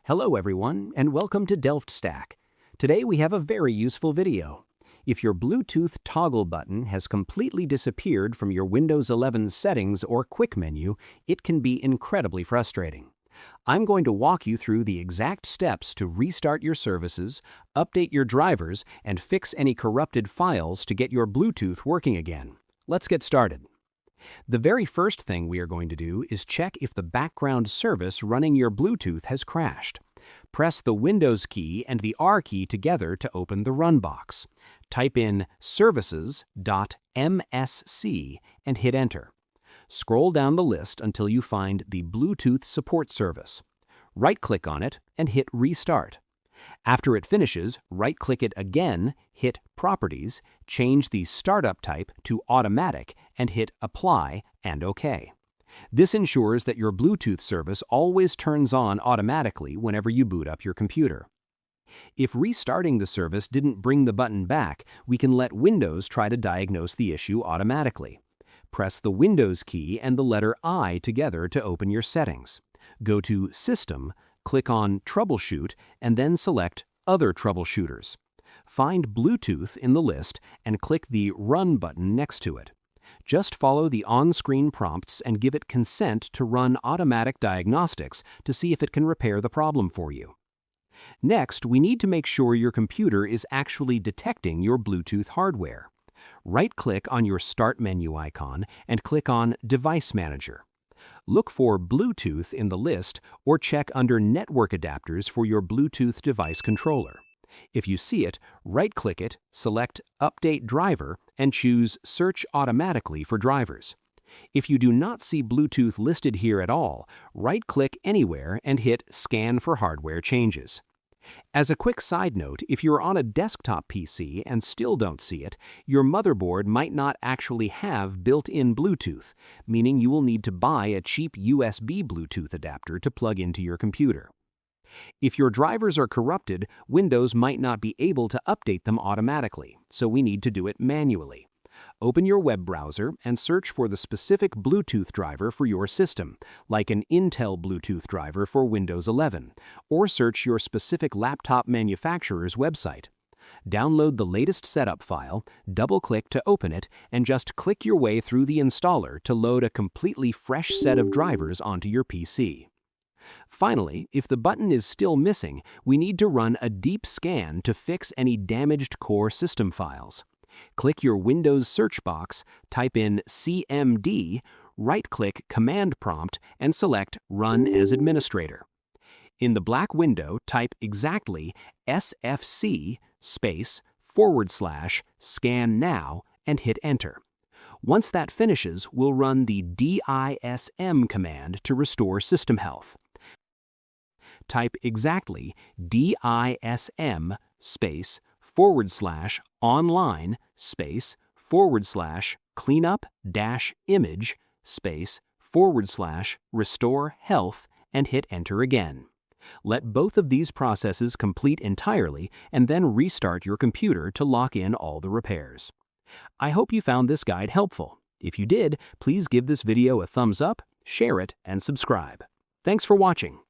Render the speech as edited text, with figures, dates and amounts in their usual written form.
Hello everyone, and welcome to DelftStack. Today we have a very useful video. If your Bluetooth toggle button has completely disappeared from your Windows 11 settings or quick menu, it can be incredibly frustrating. I'm going to walk you through the exact steps to restart your services, update your drivers, and fix any corrupted files to get your Bluetooth working again. Let's get started. The very first thing we are going to do is check if the background service running your Bluetooth has crashed. Press the Windows key and the R key together to open the Run box. Type in services.msc and hit Enter. Scroll down the list until you find the Bluetooth Support Service. Right-click on it and hit Restart. After it finishes, right-click it again, hit Properties, change the startup type to Automatic, and hit Apply and OK. This ensures that your Bluetooth service always turns on automatically whenever you boot up your computer. If restarting the service didn't bring the button back, we can let Windows try to diagnose the issue automatically. Press the Windows key and the letter I together to open your settings. Go to System, click on Troubleshoot, and then select Other Troubleshooters. Find Bluetooth in the list and click the Run button next to it. Just follow the on-screen prompts and give it consent to run automatic diagnostics to see if it can repair the problem for you. Next, we need to make sure your computer is actually detecting your Bluetooth hardware. Right-click on your Start menu icon and click on Device Manager. Look for Bluetooth in the list or check under Network Adapters for your Bluetooth device controller. If you see it, right-click it, select Update Driver, and choose Search Automatically for drivers. If you do not see Bluetooth listed here at all, right-click anywhere and hit Scan for hardware changes. As a quick side note, if you're on a desktop PC and still don't see it, your motherboard might not actually have built-in Bluetooth, meaning you will need to buy a cheap USB Bluetooth adapter to plug into your computer. If your drivers are corrupted, Windows might not be able to update them automatically, so we need to do it manually. Open your web browser and search for the specific Bluetooth driver for your system, like an Intel Bluetooth driver for Windows 11, or search your specific laptop manufacturer's website. Download the latest setup file, double-click to open it, and just click your way through the installer to load a completely fresh set of drivers onto your PC. Finally, if the button is still missing, we need to run a deep scan to fix any damaged core system files. Click your Windows search box, type in CMD, right-click Command Prompt, and select Run as Administrator. In the black window, type exactly SFC //scan now and hit Enter. Once that finishes, we'll run the DISM command to restore system health. Type exactly DISM /online /cleanup-image /restore health and hit Enter again. Let both of these processes complete entirely and then restart your computer to lock in all the repairs. I hope you found this guide helpful. If you did, please give this video a thumbs up, share it, and subscribe. Thanks for watching.